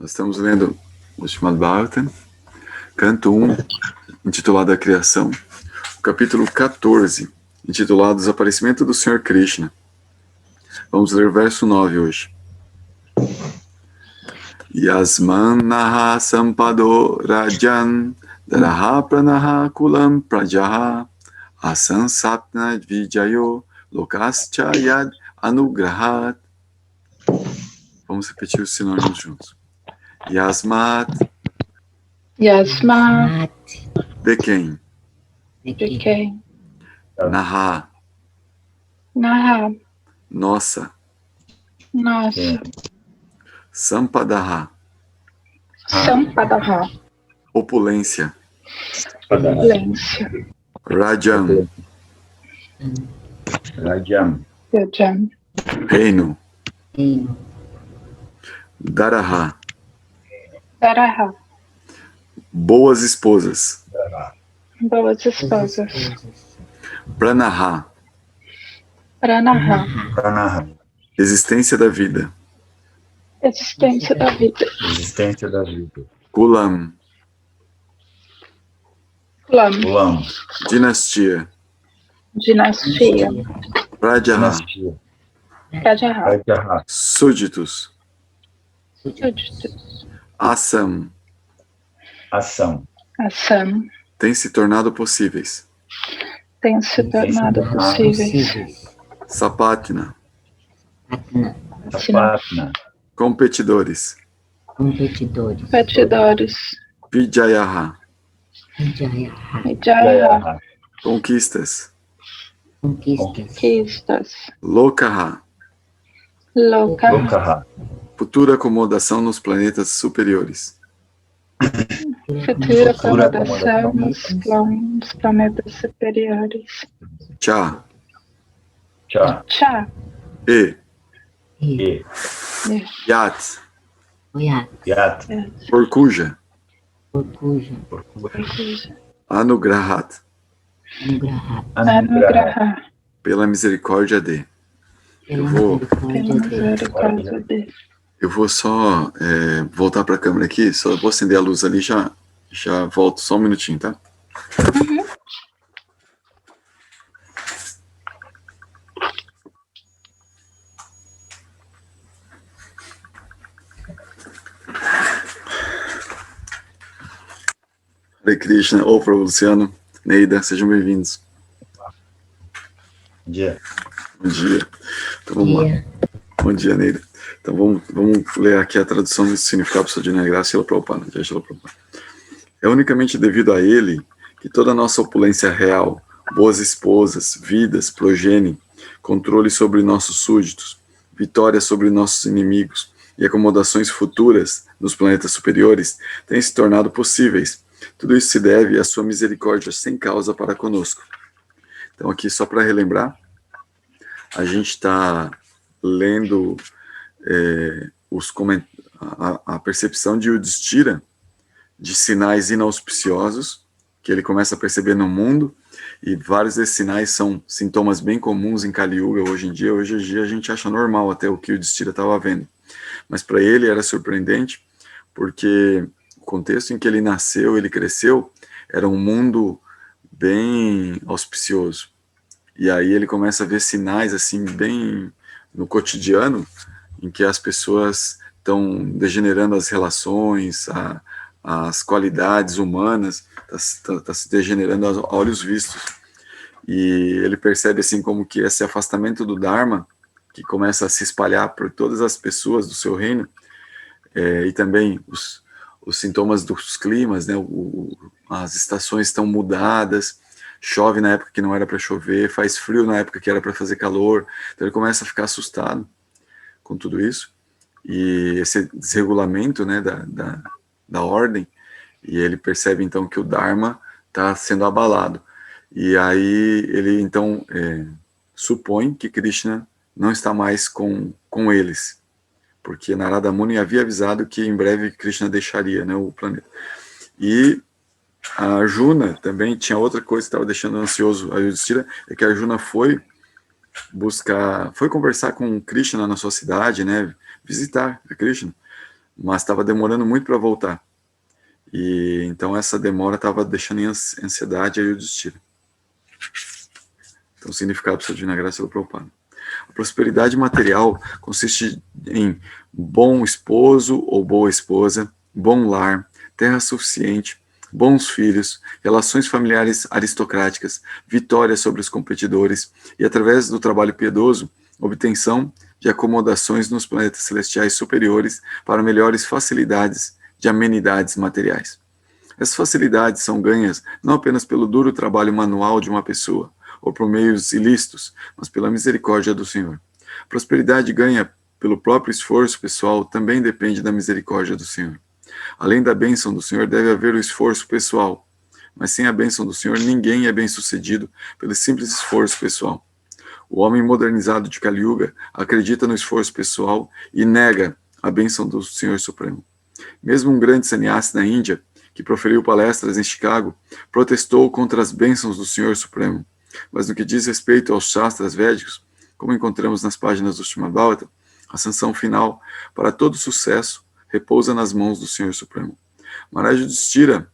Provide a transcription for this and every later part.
Nós estamos lendo o Srimad Bhagavatam, canto 1, intitulado A Criação, o capítulo 14, intitulado Desaparecimento do Senhor Krishna. Vamos ler o verso 9 hoje. Yasmanaha sampado rajan daraha pranaha kulam prajaha asansapna vijayo lokascha yad anugrahat. Vamos repetir os sinônimos juntos. Yasmat. Yasmat. De quem? De quem? Naha. Naha. Nossa. Nossa. Sampadaha. Sampadaha. Opulência. Opulência. Rajam. Rajam. Rajam. Reino. Daraha. Daraha. Boas esposas. Boas esposas. Pranaha. Pranaha. Pranaha. Existência da vida. Existência da vida. Existência da vida. Kulam. Kulam. Kulam. Dinastia. Dinastia. Prajaha. Dinastia. Prajaha. Prajaha. Súditos. Súditos. Assam. Ação. Assam. Tem se tornado possíveis. Tem se tornado possíveis. Sapatna. Sapatna. Competidores. Competidores. Vijayaha. Vijayaha. Conquistas. Conquistas. Lokaha. Lokaha. Lokaha. Futura acomodação nos planetas superiores. Futura acomodação nos planetas superiores. Cha. Cha. Cha. E. E. Yat. Yat. Por cuja. Anugrahat. Anugraha. Pela misericórdia de. Misericórdia de. Eu vou só voltar para a câmera aqui, só vou acender a luz ali, já volto, só um minutinho, tá? Uhum. Hare Krishna, Ofra, Luciano, Neida, sejam bem-vindos. Bom dia. Bom dia. Então vamos lá. Bom dia, Neida. Então vamos ler aqui a tradução do significado do Sadhana Graça e Prabhupada. É unicamente devido a ele que toda a nossa opulência real, boas esposas, vidas, progenie, controle sobre nossos súditos, vitória sobre nossos inimigos e acomodações futuras nos planetas superiores têm se tornado possíveis. Tudo isso se deve à sua misericórdia sem causa para conosco. Então aqui só para relembrar, a gente está lendo a percepção de Yudhishthira de sinais inauspiciosos que ele começa a perceber no mundo, e vários desses sinais são sintomas bem comuns em Kali Yuga hoje em dia. Hoje em dia a gente acha normal até o que o Yudhishthira estava vendo, mas para ele era surpreendente, porque o contexto em que ele nasceu, ele cresceu, era um mundo bem auspicioso, e aí ele começa a ver sinais assim bem no cotidiano, em que as pessoas estão degenerando as relações, as qualidades humanas, está se degenerando a olhos vistos. E ele percebe assim como que esse afastamento do Dharma, que começa a se espalhar por todas as pessoas do seu reino, e também os sintomas dos climas, né, as estações estão mudadas, chove na época que não era para chover, faz frio na época que era para fazer calor, então ele começa a ficar assustado com tudo isso, e esse desregulamento, né, da ordem, e ele percebe então que o Dharma está sendo abalado, e aí ele então supõe que Krishna não está mais com eles, porque Narada Muni havia avisado que em breve Krishna deixaria, né, o planeta. E a Arjuna também tinha outra coisa que estava deixando ansioso a Yudhishthira, é que a Arjuna foi conversar com Krishna na sua cidade, né, visitar a Krishna, mas estava demorando muito para voltar. E então essa demora estava deixando em ansiedade a Yudhishthira. Então, o significado precisa de na graça do Prabhupada. A prosperidade material consiste em bom esposo ou boa esposa, bom lar, terra suficiente, bons filhos, relações familiares aristocráticas, vitórias sobre os competidores e, através do trabalho piedoso, obtenção de acomodações nos planetas celestiais superiores para melhores facilidades de amenidades materiais. Essas facilidades são ganhas não apenas pelo duro trabalho manual de uma pessoa, ou por meios ilícitos, mas pela misericórdia do Senhor. A prosperidade ganha pelo próprio esforço pessoal também depende da misericórdia do Senhor. Além da bênção do Senhor, deve haver o esforço pessoal, mas sem a bênção do Senhor, ninguém é bem-sucedido pelo simples esforço pessoal. O homem modernizado de Kali Yuga acredita no esforço pessoal e nega a bênção do Senhor Supremo. Mesmo um grande sannyasi na Índia, que proferiu palestras em Chicago, protestou contra as bênçãos do Senhor Supremo. Mas no que diz respeito aos Shastras Védicos, como encontramos nas páginas do Srimad Bhagavatam, a sanção final para todo sucesso repousa nas mãos do Senhor Supremo. Maharaj Yudhishthira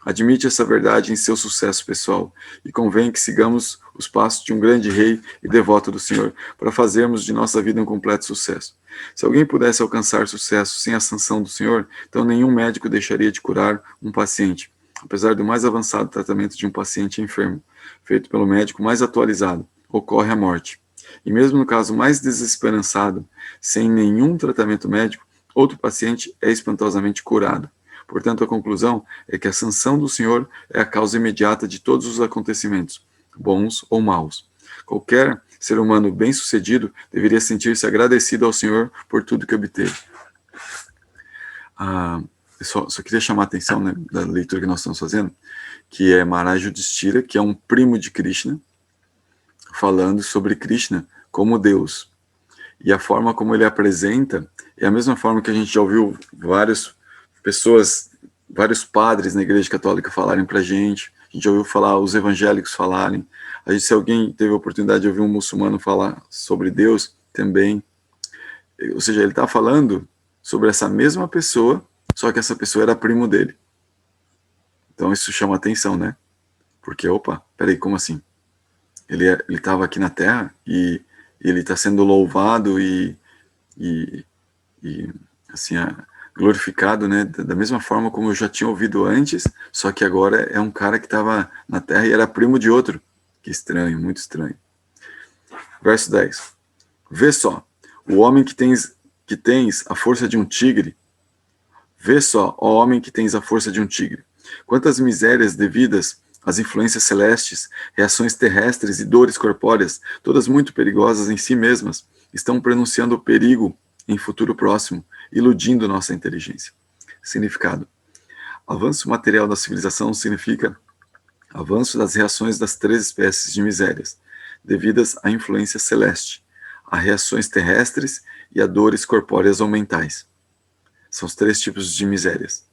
admite essa verdade em seu sucesso pessoal e convém que sigamos os passos de um grande rei e devoto do Senhor para fazermos de nossa vida um completo sucesso. Se alguém pudesse alcançar sucesso sem a sanção do Senhor, então nenhum médico deixaria de curar um paciente, apesar do mais avançado tratamento de um paciente enfermo, feito pelo médico mais atualizado, ocorre a morte. E mesmo no caso mais desesperançado, sem nenhum tratamento médico, outro paciente é espantosamente curado. Portanto, a conclusão é que a sanção do Senhor é a causa imediata de todos os acontecimentos, bons ou maus. Qualquer ser humano bem-sucedido deveria sentir-se agradecido ao Senhor por tudo que obteve. Eu só queria chamar a atenção, né, da leitura que nós estamos fazendo, que é Maharaj Yudhishthira, que é um primo de Krishna, falando sobre Krishna como Deus. E a forma como ele apresenta é a mesma forma que a gente já ouviu várias pessoas, vários padres na Igreja Católica falarem para a gente já ouviu falar, os evangélicos falarem. A gente, se alguém teve a oportunidade de ouvir um muçulmano falar sobre Deus, também. Ou seja, ele está falando sobre essa mesma pessoa, só que essa pessoa era primo dele. Então isso chama atenção, né? Porque, opa, peraí, como assim? Ele estava aqui na Terra e ele está sendo louvado e assim, glorificado, né? Da mesma forma como eu já tinha ouvido antes, só que agora é um cara que estava na Terra e era primo de outro. Que estranho, muito estranho. Verso 10. Vê só, o homem que tens a força de um tigre. Vê só, ó homem que tens a força de um tigre. Quantas misérias devidas às influências celestes, reações terrestres e dores corpóreas, todas muito perigosas em si mesmas, estão prenunciando o perigo em futuro próximo, iludindo nossa inteligência. Significado. Avanço material da civilização significa avanço das reações das 3 espécies de misérias, devidas à influência celeste, a reações terrestres e a dores corpóreas ou mentais. São os 3 tipos de misérias.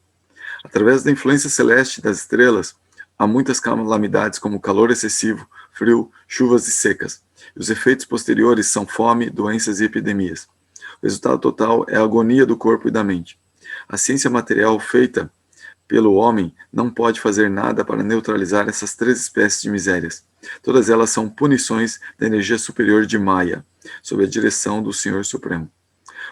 Através da influência celeste das estrelas, há muitas calamidades como calor excessivo, frio, chuvas e secas. E os efeitos posteriores são fome, doenças e epidemias. O resultado total é a agonia do corpo e da mente. A ciência material feita pelo homem não pode fazer nada para neutralizar essas 3 espécies de misérias. Todas elas são punições da energia superior de Maya, sob a direção do Senhor Supremo.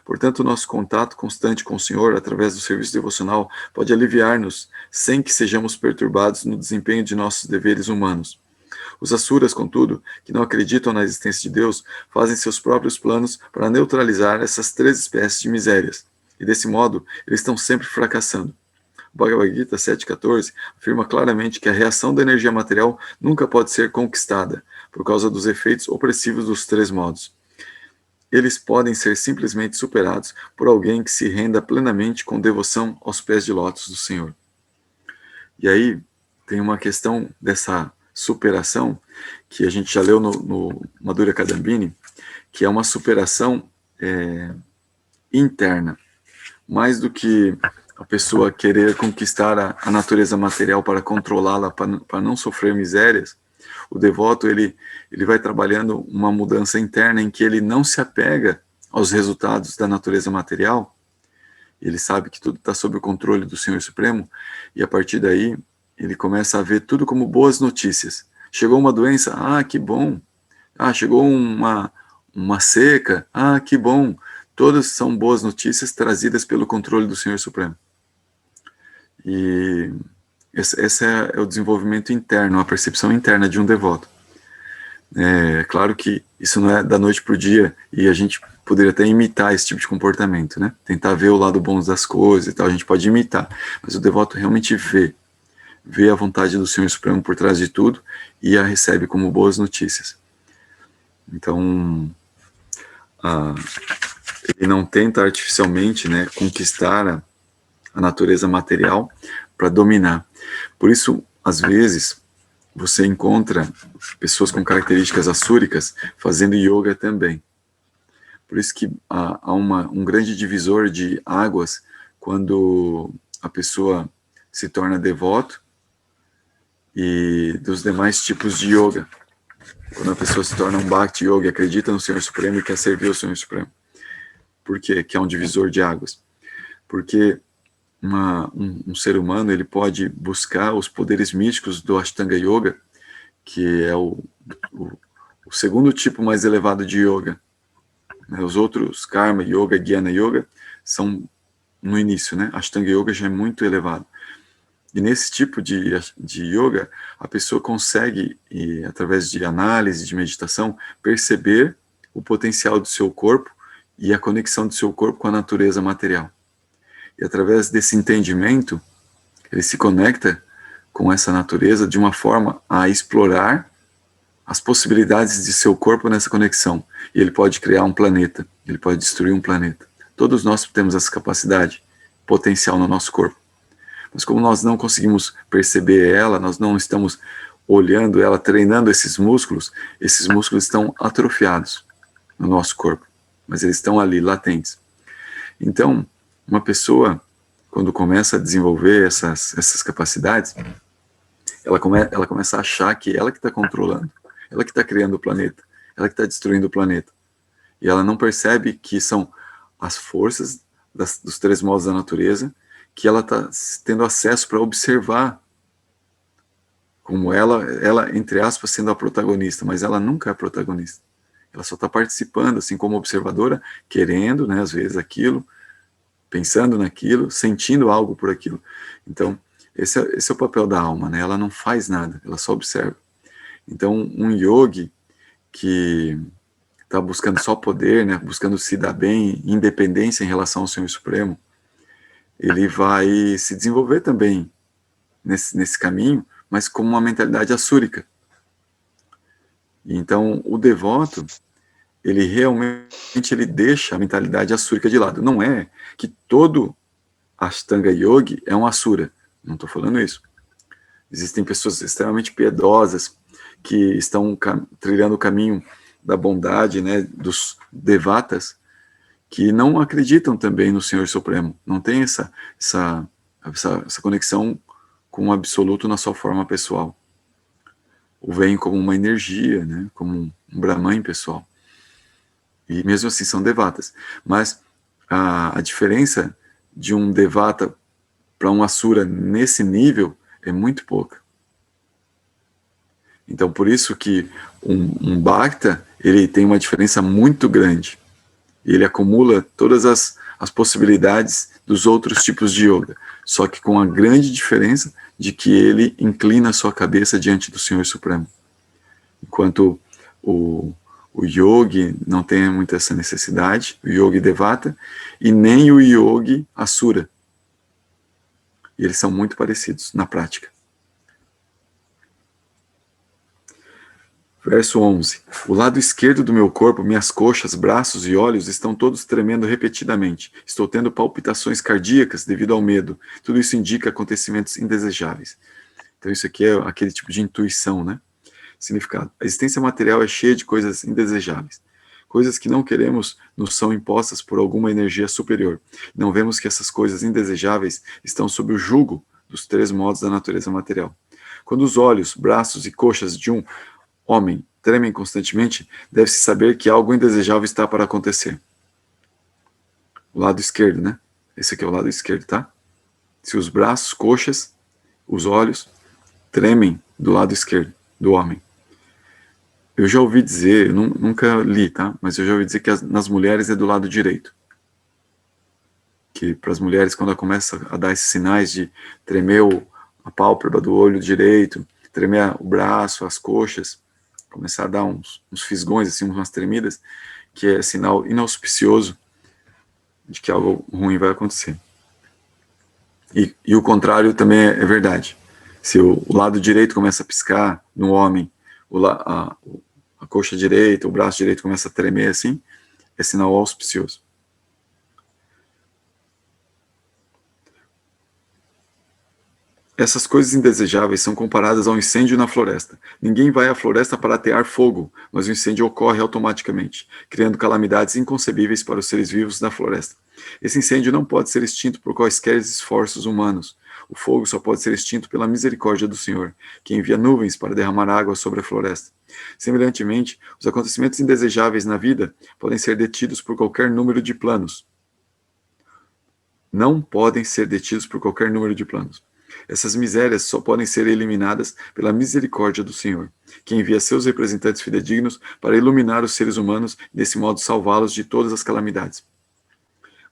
Portanto, nosso contato constante com o Senhor, através do serviço devocional, pode aliviar-nos, sem que sejamos perturbados no desempenho de nossos deveres humanos. Os Asuras, contudo, que não acreditam na existência de Deus, fazem seus próprios planos para neutralizar essas 3 espécies de misérias. E desse modo, eles estão sempre fracassando. O Bhagavad Gita 7.14 afirma claramente que a reação da energia material nunca pode ser conquistada, por causa dos efeitos opressivos dos 3 modos. Eles podem ser simplesmente superados por alguém que se renda plenamente com devoção aos pés de lótus do Senhor. E aí tem uma questão dessa superação, que a gente já leu no Madhurya Kadambini, que é uma superação interna, mais do que a pessoa querer conquistar a natureza material para controlá-la, para não sofrer misérias. O devoto ele vai trabalhando uma mudança interna em que ele não se apega aos resultados da natureza material ele sabe que tudo está sob o controle do Senhor Supremo, e a partir daí ele começa a ver tudo como boas notícias. Chegou uma doença, que bom. Chegou uma seca, que bom. Todas são boas notícias trazidas pelo controle do Senhor Supremo. E esse é o desenvolvimento interno, a percepção interna de um devoto. É claro que isso não é da noite para o dia, e a gente poderia até imitar esse tipo de comportamento, né? Tentar ver o lado bom das coisas e tal, a gente pode imitar, mas o devoto realmente vê a vontade do Senhor Supremo por trás de tudo e a recebe como boas notícias. Então, ele não tenta artificialmente, né, conquistar a natureza material para dominar. Por isso, às vezes, você encontra pessoas com características assúricas fazendo yoga também. Por isso que há um grande divisor de águas quando a pessoa se torna devoto e dos demais tipos de yoga. Quando a pessoa se torna um Bhakti Yogi, acredita no Senhor Supremo e quer servir o Senhor Supremo. Por quê? Que é um divisor de águas. Porque um ser humano ele pode buscar os poderes místicos do Ashtanga Yoga, que é o segundo tipo mais elevado de yoga. Os outros, Karma Yoga, Jnana Yoga, são no início, né? Ashtanga Yoga já é muito elevado. E nesse tipo de yoga, a pessoa consegue, através de análise, de meditação, perceber o potencial do seu corpo e a conexão do seu corpo com a natureza material. E através desse entendimento, ele se conecta com essa natureza de uma forma a explorar as possibilidades de seu corpo nessa conexão. E ele pode criar um planeta, ele pode destruir um planeta. Todos nós temos essa capacidade potencial no nosso corpo. Mas como nós não conseguimos perceber ela, nós não estamos olhando ela, treinando esses músculos estão atrofiados no nosso corpo. Mas eles estão ali, latentes. Então, uma pessoa, quando começa a desenvolver essas capacidades, ela começa a achar que ela que está controlando, ela que está criando o planeta, ela que está destruindo o planeta. E ela não percebe que são as forças dos três modos da natureza que ela está tendo acesso para observar como ela, entre aspas, sendo a protagonista, mas ela nunca é a protagonista. Ela só está participando, assim como observadora, querendo, né, às vezes, aquilo, pensando naquilo, sentindo algo por aquilo. Então, esse é o papel da alma, né? Ela não faz nada, ela só observa. Então, um yogi que está buscando só poder, né, buscando se dar bem, independência em relação ao Senhor Supremo, ele vai se desenvolver também nesse caminho, mas com uma mentalidade assúrica. Então, o devoto, ele realmente deixa a mentalidade assúrica de lado. Não é que todo Ashtanga Yogi é um asura. Não estou falando isso. Existem pessoas extremamente piedosas que estão trilhando o caminho da bondade, né, dos devatas, que não acreditam também no Senhor Supremo. Não tem essa conexão com o absoluto na sua forma pessoal. O veem como uma energia, né, como um Brahman pessoal. E mesmo assim são devatas. Mas a diferença de um devata para um asura nesse nível é muito pouca. Então, por isso que um bhakta, ele tem uma diferença muito grande. Ele acumula todas as possibilidades dos outros tipos de yoga, só que com a grande diferença de que ele inclina a sua cabeça diante do Senhor Supremo. Enquanto o yogi não tem muito essa necessidade, o yogi devata, e nem o yogi asura. E eles são muito parecidos na prática. Verso 11. O lado esquerdo do meu corpo, minhas coxas, braços e olhos estão todos tremendo repetidamente. Estou tendo palpitações cardíacas devido ao medo. Tudo isso indica acontecimentos indesejáveis. Então isso aqui é aquele tipo de intuição, né? Significado. A existência material é cheia de coisas indesejáveis. Coisas que não queremos nos são impostas por alguma energia superior. Não vemos que essas coisas indesejáveis estão sob o jugo dos três modos da natureza material. Quando os olhos, braços e coxas de um homem tremem constantemente, deve-se saber que algo indesejável está para acontecer. O lado esquerdo, né? esse aqui é o lado esquerdo, tá? Se os braços, coxas, os olhos tremem do lado esquerdo do homem. Eu já ouvi dizer, eu nunca li, tá? Mas eu já ouvi dizer que nas mulheres é do lado direito. Que para as mulheres, quando ela começa a dar esses sinais de tremer a pálpebra do olho direito, tremer o braço, as coxas, começar a dar uns fisgões, assim, umas tremidas, que é sinal inauspicioso de que algo ruim vai acontecer. E o contrário também é verdade. Se o lado direito começa a piscar no homem, a coxa direita, o braço direito começa a tremer assim, é sinal auspicioso. Essas coisas indesejáveis são comparadas ao incêndio na floresta. Ninguém vai à floresta para atear fogo, mas o incêndio ocorre automaticamente, criando calamidades inconcebíveis para os seres vivos da floresta. Esse incêndio não pode ser extinto por quaisquer esforços humanos. O fogo só pode ser extinto pela misericórdia do Senhor, que envia nuvens para derramar água sobre a floresta. Semelhantemente, os acontecimentos indesejáveis na vida podem ser detidos por qualquer número de planos. Não podem ser detidos por qualquer número de planos. Essas misérias só podem ser eliminadas pela misericórdia do Senhor, que envia seus representantes fidedignos para iluminar os seres humanos e, desse modo, salvá-los de todas as calamidades.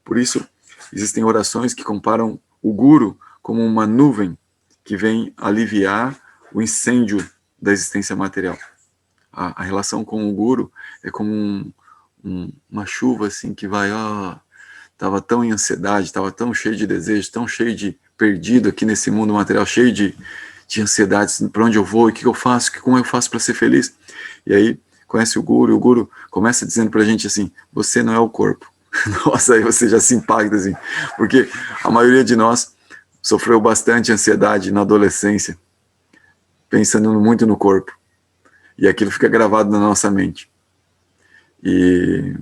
Por isso, existem orações que comparam o guru como uma nuvem que vem aliviar o incêndio da existência material. A relação com o guru é como uma chuva assim que vai, estava tão em ansiedade, estava tão cheio de desejo, tão cheio de perdido aqui nesse mundo material, cheio de ansiedades, para onde eu vou, o que eu faço, como eu faço para ser feliz. E aí conhece o guru começa dizendo para a gente assim, você não é o corpo. Nossa, aí você já se impacta assim, porque a maioria de nós sofreu bastante ansiedade na adolescência, pensando muito no corpo, e aquilo fica gravado na nossa mente. E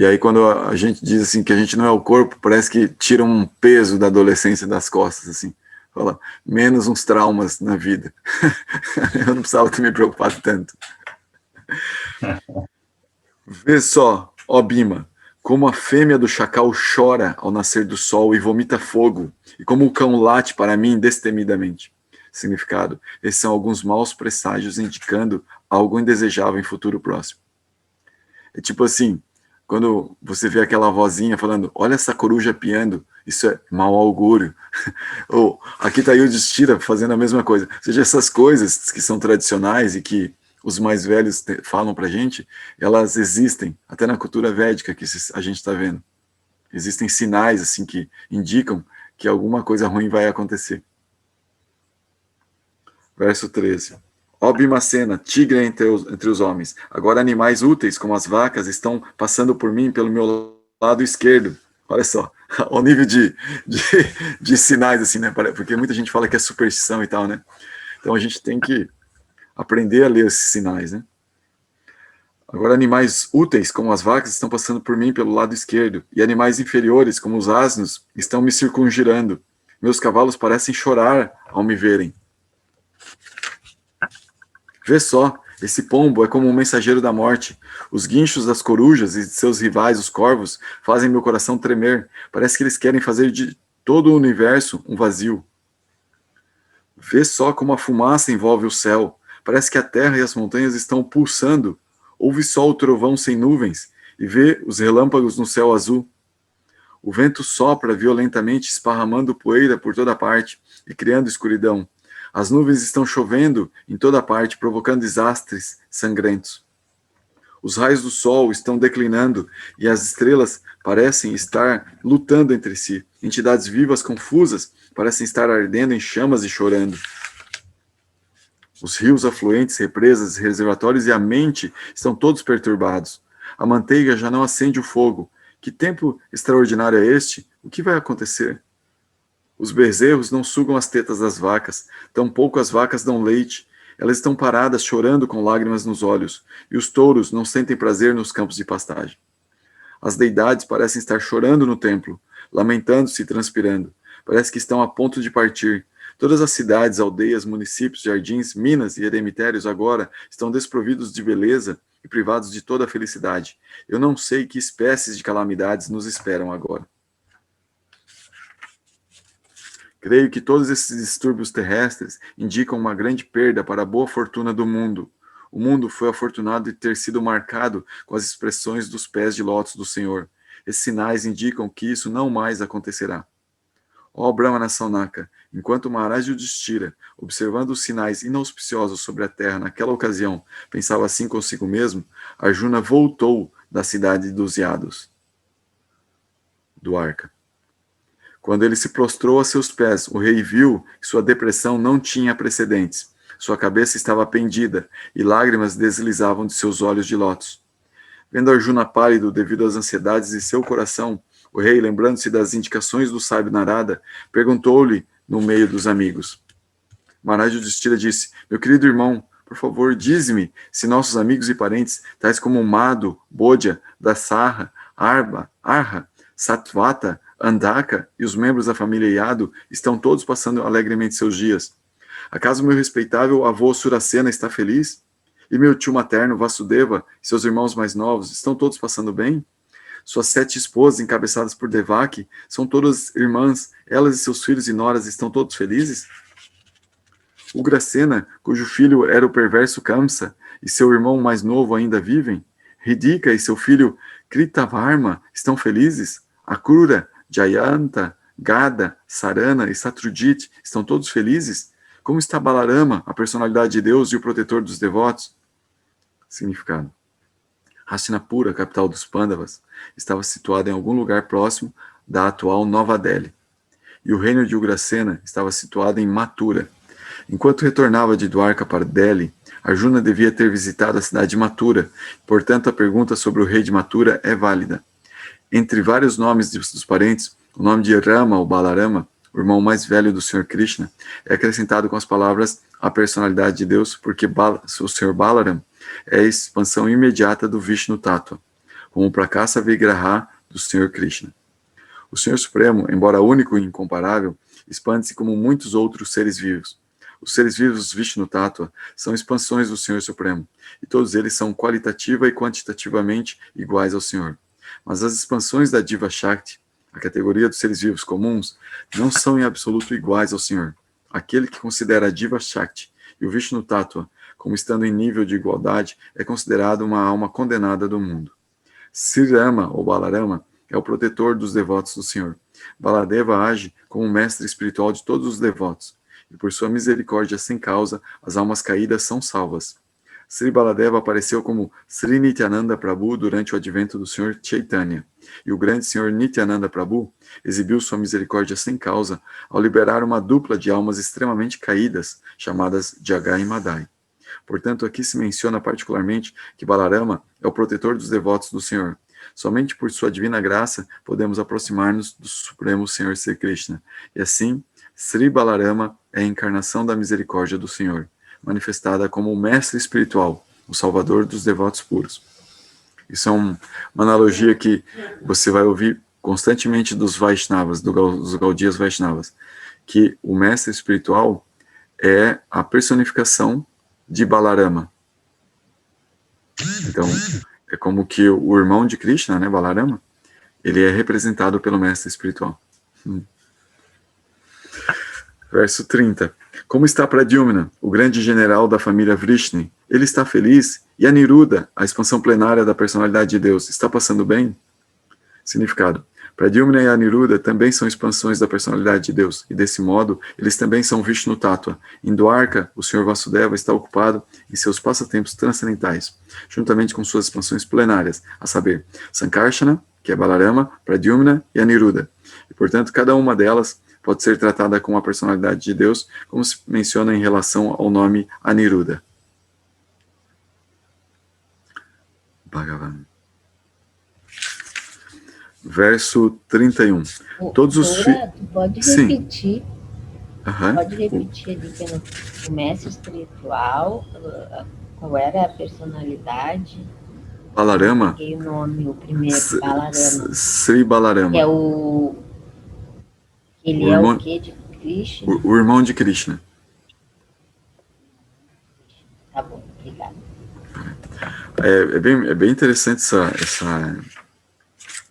aí quando a gente diz assim que a gente não é o corpo, parece que tira um peso da adolescência das costas, assim. Fala, menos uns traumas na vida. Eu não precisava ter me preocupado tanto. Vê só, ó Bima, como a fêmea do chacal chora ao nascer do sol e vomita fogo, e como o cão late para mim destemidamente. Significado, esses são alguns maus presságios indicando algo indesejável em futuro próximo. É tipo assim, quando você vê aquela vozinha falando, olha essa coruja piando, isso é mau augúrio. Ou aqui está Yudhishthira fazendo a mesma coisa. Ou seja, essas coisas que são tradicionais e que os mais velhos falam para a gente, elas existem, até na cultura védica que a gente está vendo. Existem sinais assim que indicam que alguma coisa ruim vai acontecer. Verso 13. Ó Bhimacena, tigre entre os homens. Agora animais úteis, como as vacas, estão passando por mim pelo meu lado esquerdo. Olha só, o nível de sinais, assim, né? Porque muita gente fala que é superstição e tal, né? Então a gente tem que aprender a ler esses sinais, né? Agora animais úteis, como as vacas, estão passando por mim pelo lado esquerdo. E animais inferiores, como os asnos, estão me circungirando. Meus cavalos parecem chorar ao me verem. Vê só, esse pombo é como um mensageiro da morte. Os guinchos das corujas e de seus rivais, os corvos, fazem meu coração tremer. Parece que eles querem fazer de todo o universo um vazio. Vê só como a fumaça envolve o céu. Parece que a terra e as montanhas estão pulsando. Ouve só o trovão sem nuvens e vê os relâmpagos no céu azul. O vento sopra violentamente, esparramando poeira por toda parte e criando escuridão. As nuvens estão chovendo em toda parte, provocando desastres sangrentos. Os raios do sol estão declinando e as estrelas parecem estar lutando entre si. Entidades vivas confusas parecem estar ardendo em chamas e chorando. Os rios afluentes, represas, reservatórios e a mente estão todos perturbados. A manteiga já não acende o fogo. Que tempo extraordinário é este? O que vai acontecer? Os bezerros não sugam as tetas das vacas, tampouco as vacas dão leite. Elas estão paradas, chorando com lágrimas nos olhos, e os touros não sentem prazer nos campos de pastagem. As deidades parecem estar chorando no templo, lamentando-se e transpirando. Parece que estão a ponto de partir. Todas as cidades, aldeias, municípios, jardins, minas e eremitérios agora estão desprovidos de beleza e privados de toda a felicidade. Eu não sei que espécies de calamidades nos esperam agora. Creio que todos esses distúrbios terrestres indicam uma grande perda para a boa fortuna do mundo. O mundo foi afortunado de ter sido marcado com as expressões dos pés de lótus do Senhor. Esses sinais indicam que isso não mais acontecerá. Ó Brahmana Saunaka, enquanto Maharaj Yudhishthira, observando os sinais inauspiciosos sobre a terra naquela ocasião, pensava assim consigo mesmo, Arjuna voltou da cidade dos Yados, do Arca. Quando ele se prostrou a seus pés, o rei viu que sua depressão não tinha precedentes. Sua cabeça estava pendida e lágrimas deslizavam de seus olhos de lótus. Vendo Arjuna pálido devido às ansiedades de seu coração, o rei, lembrando-se das indicações do sábio Narada, perguntou-lhe no meio dos amigos. Maharaj Yudhishthira disse, meu querido irmão, por favor, dize-me se nossos amigos e parentes, tais como Madhu, Bodhya, Dasarha, Arha, Satvata, Andaka e os membros da família Yadu estão todos passando alegremente seus dias. Acaso meu respeitável avô Suracena está feliz? E meu tio materno Vasudeva e seus irmãos mais novos estão todos passando bem? Suas 7 esposas, encabeçadas por Devaki, são todas irmãs, elas e seus filhos e noras estão todos felizes? Ugrasena, cujo filho era o perverso Kamsa, e seu irmão mais novo ainda vivem? Hridika e seu filho Kritavarma estão felizes? Akrura, Jayanta, Gada, Sarana e Satrujit estão todos felizes? Como está Balarama, a personalidade de Deus e o protetor dos devotos? Significado. Hastinapura, capital dos Pandavas, estava situada em algum lugar próximo da atual Nova Delhi. E o reino de Ugrasena estava situado em Mathura. Enquanto retornava de Dwarka para Delhi, Arjuna devia ter visitado a cidade de Mathura. Portanto, a pergunta sobre o rei de Mathura é válida. Entre vários nomes dos parentes, o nome de Rama ou Balarama, o irmão mais velho do Sr. Krishna, é acrescentado com as palavras a personalidade de Deus, porque o Sr. Balaram é a expansão imediata do Vishnu Tattva, como o Prakasa Vigraha do Sr. Krishna. O Senhor Supremo, embora único e incomparável, expande-se como muitos outros seres vivos. Os seres vivos Vishnu Tattva são expansões do Senhor Supremo, e todos eles são qualitativa e quantitativamente iguais ao Senhor. Mas as expansões da Diva Shakti, a categoria dos seres vivos comuns, não são em absoluto iguais ao Senhor. Aquele que considera a Diva Shakti e o Vishnu Tattva como estando em nível de igualdade é considerado uma alma condenada do mundo. Sri Rama ou Balarama é o protetor dos devotos do Senhor. Baladeva age como mestre espiritual de todos os devotos, e por sua misericórdia sem causa, as almas caídas são salvas. Sri Baladeva apareceu como Sri Nityananda Prabhu durante o advento do Sr. Chaitanya, e o grande Sr. Nityananda Prabhu exibiu sua misericórdia sem causa ao liberar uma dupla de almas extremamente caídas, chamadas Jagai e Madai. Portanto, aqui se menciona particularmente que Balarama é o protetor dos devotos do Senhor. Somente por sua divina graça podemos aproximar-nos do Supremo Senhor Sri Krishna, e assim, Sri Balarama é a encarnação da misericórdia do Senhor, manifestada como o mestre espiritual, o salvador dos devotos puros. Isso é uma analogia que você vai ouvir constantemente dos Vaishnavas, dos Gaudiyas Vaishnavas, que o mestre espiritual é a personificação de Balarama. Então, é como que o irmão de Krishna, né, Balarama, ele é representado pelo mestre espiritual. Verso 30. Como está Pradyumna, o grande general da família Vrishni? Ele está feliz? E Aniruddha, a expansão plenária da personalidade de Deus, está passando bem? Significado. Pradyumna e Aniruddha também são expansões da personalidade de Deus, e desse modo, eles também são Vishnu Tattva. Em Dwarka, o Sr. Vasudeva está ocupado em seus passatempos transcendentais, juntamente com suas expansões plenárias, a saber, Sankarsana, que é Balarama, Pradyumna e Aniruddha. E, portanto, cada uma delas pode ser tratada como a personalidade de Deus, como se menciona em relação ao nome Aniruddha. Bhagavan. Verso 31. Todos os filhos... Pode repetir. Uhum. Pode repetir ali que o mestre espiritual, qual era a personalidade? Balarama. Peguei o nome, o primeiro, Balarama. Sri Balarama. É o... Ele é o quê de Krishna? O irmão de Krishna. Tá bom, obrigada. É bem interessante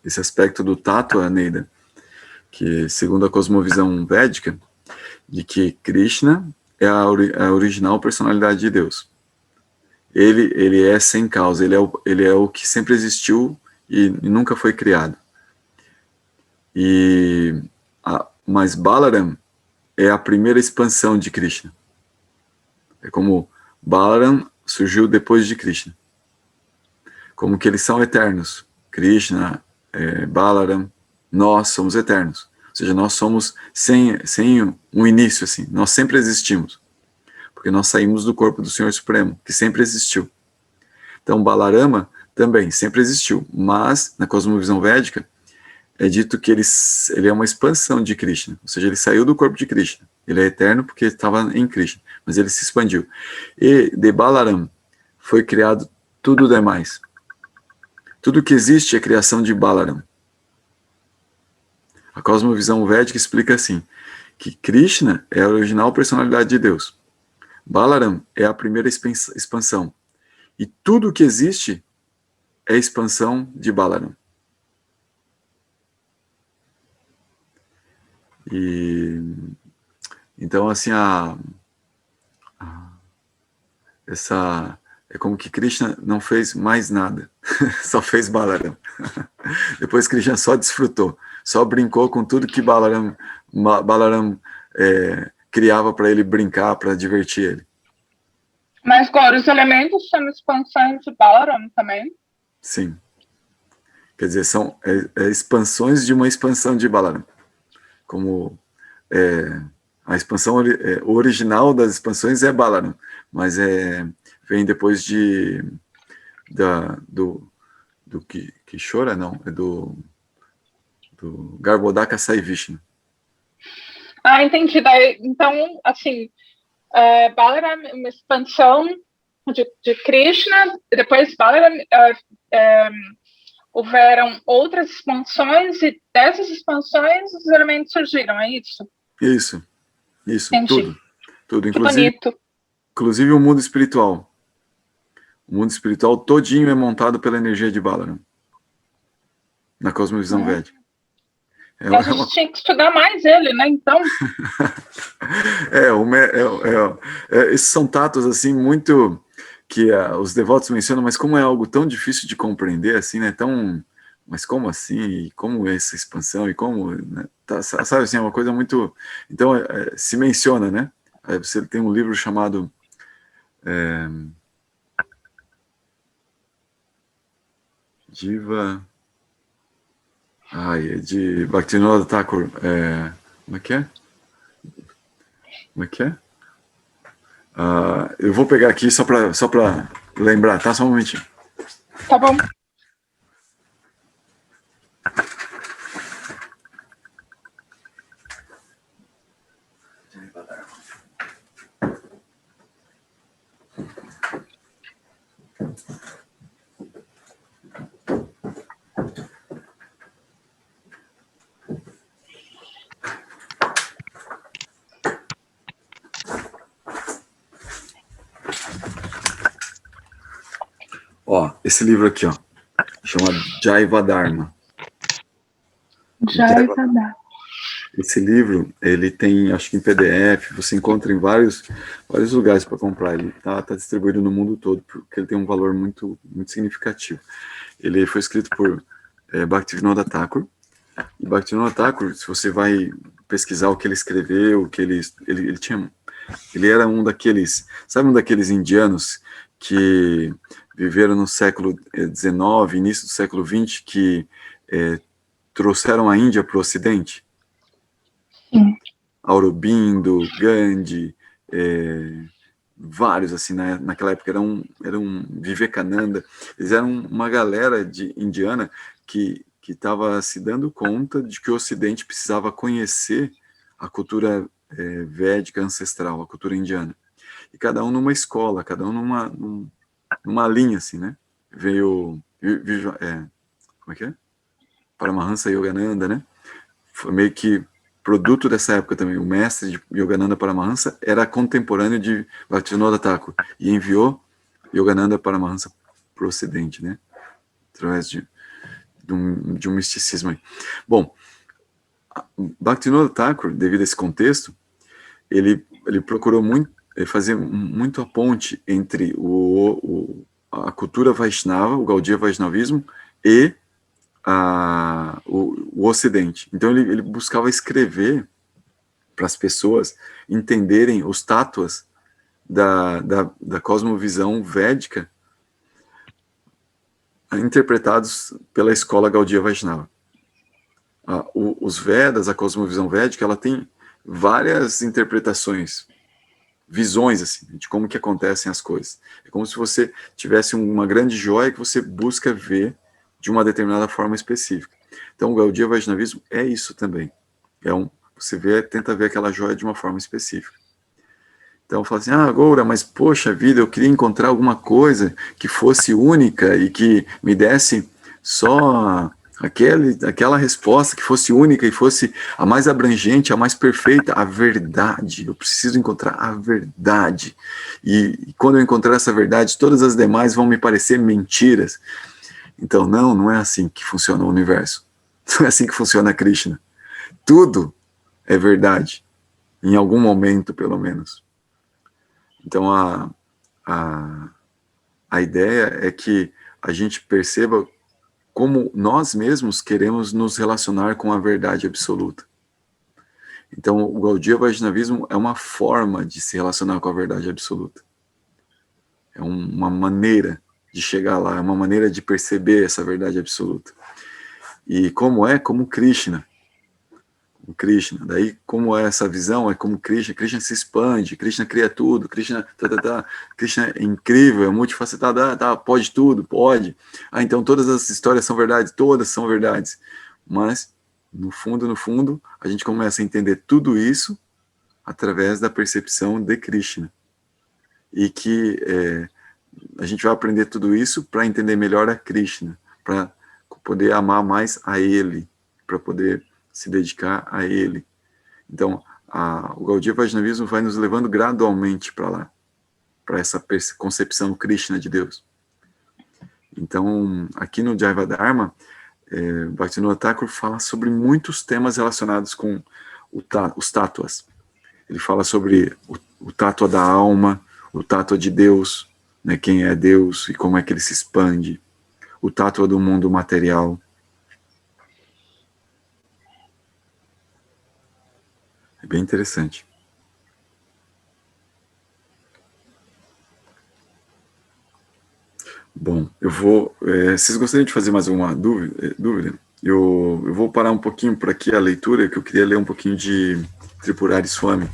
esse aspecto do Tattva, Neida, que segundo a cosmovisão védica, de que Krishna é a original personalidade de Deus. Ele é sem causa, ele é o que sempre existiu e nunca foi criado. Mas Balaram é a primeira expansão de Krishna. É como Balaram surgiu depois de Krishna. Como que eles são eternos. Krishna, Balaram, nós somos eternos. Ou seja, nós somos sem um início, assim. Nós sempre existimos. Porque nós saímos do corpo do Senhor Supremo, que sempre existiu. Então, Balarama também sempre existiu. Mas, na cosmovisão védica, é dito que ele é uma expansão de Krishna. Ou seja, ele saiu do corpo de Krishna. Ele é eterno porque estava em Krishna. Mas ele se expandiu. E de Balaram foi criado tudo demais. Tudo que existe é criação de Balaram. A cosmovisão védica explica assim, que Krishna é a original personalidade de Deus. Balaram é a primeira expansão. E tudo que existe é expansão de Balaram. Então, assim, é como que Krishna não fez mais nada, só fez Balaram. Depois Krishna só desfrutou, só brincou com tudo que Balaram criava para ele brincar, para divertir ele. Mas agora os elementos são expansões de Balaram também? Sim. Quer dizer, são expansões de uma expansão de Balaram. Como a expansão original das expansões é Balaram, mas vem depois do Kishora, não, é do Garbhodaka Sai Vishnu. Ah, entendi. Então, assim, Balaram é uma expansão de Krishna, depois Balaram houveram outras expansões e dessas expansões os elementos surgiram, é isso? Isso, entendi. Tudo, Que bonito. Inclusive o mundo espiritual. O mundo espiritual todinho é montado pela energia de Balaram, na cosmovisão védica. A gente tinha que estudar mais ele, né, então? Esses são tatos, assim, muito que os devotos mencionam, mas como é algo tão difícil de compreender, assim, né, mas como assim, e como essa expansão, e como, né, sabe, assim, é uma coisa muito, então, se menciona, né, você tem um livro chamado Diva, é de Bhaktivinoda Thakur, como é que é? Eu vou pegar aqui só para lembrar, tá? Só um momentinho. Tá bom. Esse livro aqui, chama Jaiva Dharma. Jaiva Dharma. Esse livro, ele tem, acho que em PDF, você encontra em vários lugares para comprar. Ele tá distribuído no mundo todo, porque ele tem um valor muito, muito significativo. Ele foi escrito por Bhaktivinoda Thakur. E Bhaktivinoda Thakur, se você vai pesquisar o que ele escreveu, ele era um daqueles indianos que viveram no século XIX, início do século XX, que trouxeram a Índia para o Ocidente. Sim. Aurobindo, Gandhi, vários, assim, naquela época eram Vivekananda, eles eram uma galera indiana que estava se dando conta de que o Ocidente precisava conhecer a cultura védica ancestral, a cultura indiana. E cada um numa escola, cada um numa linha, assim, né? Veio, como é que é? Paramahansa Yogananda, né? Foi meio que produto dessa época também. O mestre de Yogananda Paramahansa era contemporâneo de Bhaktivinoda Thakur e enviou Yogananda Paramahansa para o Ocidente, né? Através de um misticismo aí. Bom, Bhaktivinoda Thakur, devido a esse contexto, ele procurou muito, ele fazia muito a ponte entre a cultura Vaishnava, o Gaudiya Vaishnavismo, e o Ocidente. Então ele buscava escrever para as pessoas entenderem os tátuas da cosmovisão védica interpretados pela escola Gaudiya Vaishnava. Os Vedas, a cosmovisão védica, ela tem várias interpretações, visões assim, de como que acontecem as coisas. É como se você tivesse uma grande joia que você busca ver de uma determinada forma específica. Então o Gaudiya Vaishnavismo é isso também. Você tenta ver aquela joia de uma forma específica. Então fala assim, agora, mas poxa vida, eu queria encontrar alguma coisa que fosse única e que me desse só aquela resposta que fosse única e fosse a mais abrangente, a mais perfeita, a verdade. Eu preciso encontrar a verdade. E quando eu encontrar essa verdade, todas as demais vão me parecer mentiras. Então, não é assim que funciona o universo. Não é assim que funciona Krishna. Tudo é verdade. Em algum momento, pelo menos. Então, a ideia é que a gente perceba como nós mesmos queremos nos relacionar com a verdade absoluta. Então, o Gaudiya Vaishnavismo é uma forma de se relacionar com a verdade absoluta. É uma maneira de chegar lá, é uma maneira de perceber essa verdade absoluta. E como Krishna. Krishna. Daí, como é essa visão, é como Krishna se expande, Krishna cria tudo, Krishna é incrível, é multifacetado, pode tudo, pode. Então todas as histórias são verdades, todas são verdades. Mas, no fundo, a gente começa a entender tudo isso através da percepção de Krishna. E que a gente vai aprender tudo isso para entender melhor a Krishna, para poder amar mais a Ele, para poder se dedicar a Ele. Então, o Gaudiya Vaishnavismo vai nos levando gradualmente para lá, para essa concepção Krishna de Deus. Então, aqui no Jaiva Dharma, Bhaktivinoda Thakur fala sobre muitos temas relacionados com os tátuas. Ele fala sobre o tátua da alma, o tátua de Deus, né, quem é Deus e como é que ele se expande, o tátua do mundo material. É bem interessante. Bom, vocês gostariam de fazer mais alguma dúvida? Eu vou parar um pouquinho por aqui a leitura, que eu queria ler um pouquinho de Tripurari Swami.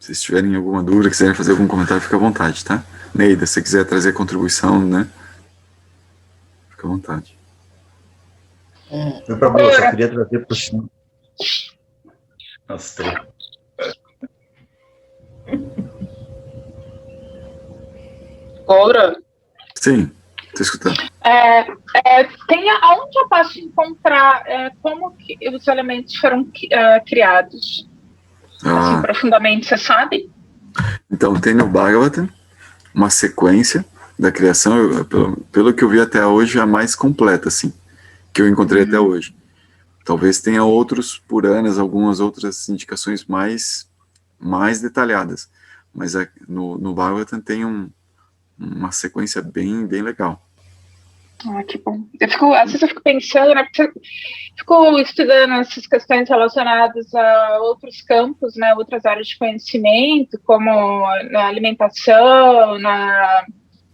Se vocês tiverem alguma dúvida, quiserem fazer algum comentário, fica à vontade, tá? Neida, se você quiser trazer contribuição, né? Fica à vontade. Meu problema, eu só queria trazer para o senhor. Nossa, Agora, Sim, estou escutando. aonde eu posso encontrar como que os elementos foram criados? Assim, profundamente, você sabe? Então, tem no Bhagavatam uma sequência da criação, pelo que eu vi até hoje, a mais completa, assim, que eu encontrei até hoje. Talvez tenha outros Puranas, algumas outras indicações mais detalhadas, mas no Bhagavatam tem uma sequência bem legal. Que bom. Às vezes eu fico pensando, né, porque eu fico estudando essas questões relacionadas a outros campos, né, outras áreas de conhecimento, como na alimentação,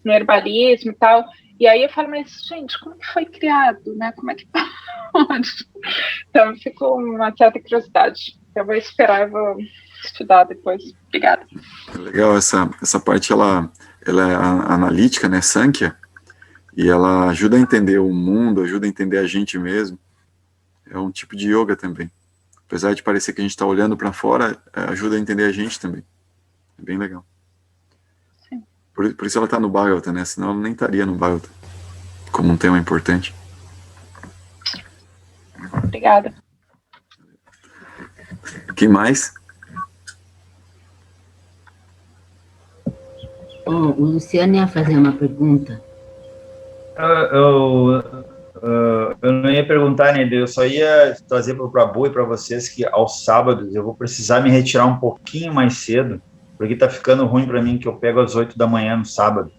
no herbalismo e tal. E aí eu falo, mas, gente, como que foi criado, né? Como é que pode? Então, eu fico uma certa curiosidade. Eu vou esperar, eu vou estudar depois. Obrigada. Legal, essa parte, ela é analítica, né, Sankhya, e ela ajuda a entender o mundo, ajuda a entender a gente mesmo. É um tipo de yoga também. Apesar de parecer que a gente está olhando para fora, ajuda a entender a gente também. É bem legal. Sim. Por isso ela está no Bhagavatam, né? Senão ela nem estaria no Bhagavatam, como um tema importante. Obrigada. Quem mais? O Luciano ia fazer uma pergunta. Eu não ia perguntar, né? Eu só ia trazer para o Prabhu e para vocês que aos sábados eu vou precisar me retirar um pouquinho mais cedo, porque está ficando ruim para mim que eu pego às 8 da manhã no sábado.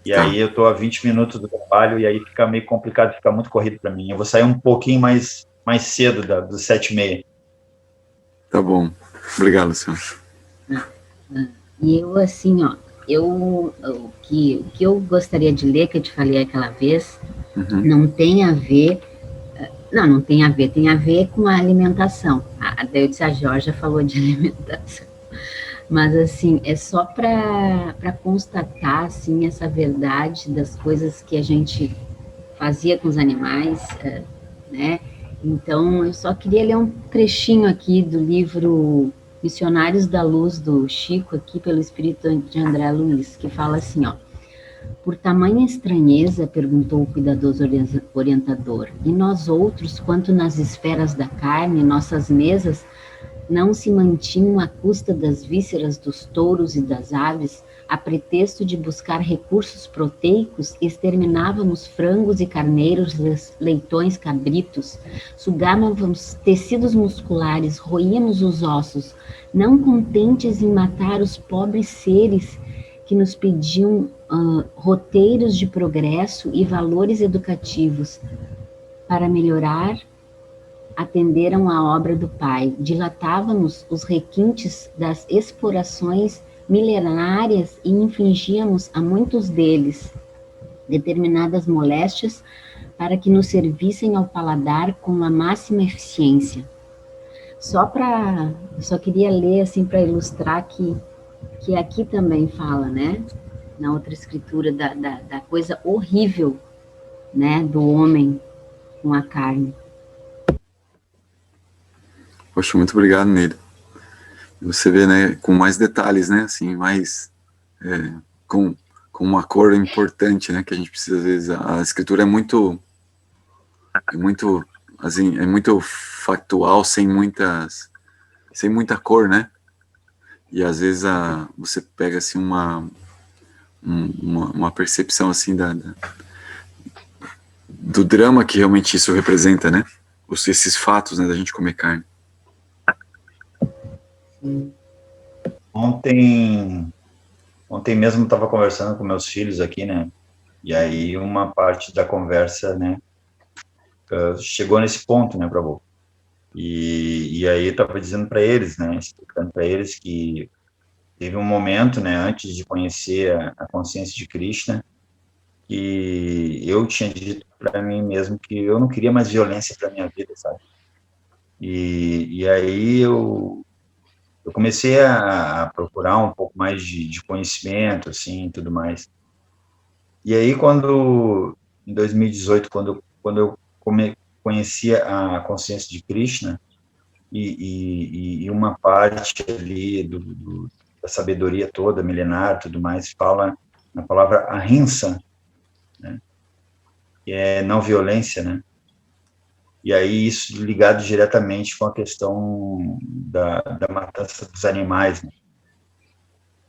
E aí eu estou a 20 minutos do trabalho e aí fica meio complicado, fica muito corrido para mim. Eu vou sair um pouquinho mais cedo dos 7h30. Tá bom. Obrigado, Luciano. E eu, assim, ó, o que eu gostaria de ler, que eu te falei aquela vez, não tem a ver... Não tem a ver, tem a ver com a alimentação. Daí eu disse, a Georgia falou de alimentação. Mas, assim, é só para constatar, assim, essa verdade das coisas que a gente fazia com os animais, né? Então, eu só queria ler um trechinho aqui do livro Missionários da Luz, do Chico, aqui pelo Espírito de André Luiz, que fala assim, ó: por tamanha estranheza, perguntou o cuidadoso orientador, e nós outros, quanto nas esferas da carne, nossas mesas não se mantinham à custa das vísceras dos touros e das aves, a pretexto de buscar recursos proteicos, exterminávamos frangos e carneiros, leitões, cabritos, sugávamos tecidos musculares, roíamos os ossos, não contentes em matar os pobres seres que nos pediam roteiros de progresso e valores educativos para melhorar, atenderam à obra do Pai. Dilatávamos os requintes das explorações milenárias e infligíamos a muitos deles determinadas moléstias para que nos servissem ao paladar com a máxima eficiência. Só queria ler assim para ilustrar que aqui também fala, né, na outra escritura da coisa horrível, né, do homem com a carne. Poxa, muito obrigado, Neide. Você vê, né, com mais detalhes, né, assim, mais, com uma cor importante, né, que a gente precisa, às vezes, a escritura é muito, assim, é muito factual, sem muita cor, né, e às vezes você pega, assim, uma percepção, assim, do drama que realmente isso representa, né, esses fatos, né, da gente comer carne. Ontem mesmo estava conversando com meus filhos aqui, né? E aí uma parte da conversa, né, chegou nesse ponto, né, Prabhu? E aí eu estava dizendo para eles, né, explicando para eles que teve um momento, né, antes de conhecer a consciência de Krishna, que eu tinha dito para mim mesmo que eu não queria mais violência para minha vida, sabe? E aí eu comecei a procurar um pouco mais de conhecimento, assim, tudo mais. E aí, em 2018, quando eu conheci a consciência de Krishna, e uma parte ali da sabedoria toda, milenar, tudo mais, fala na palavra ahimsa, né, que é não violência, né? E aí isso ligado diretamente com a questão da matança dos animais, né?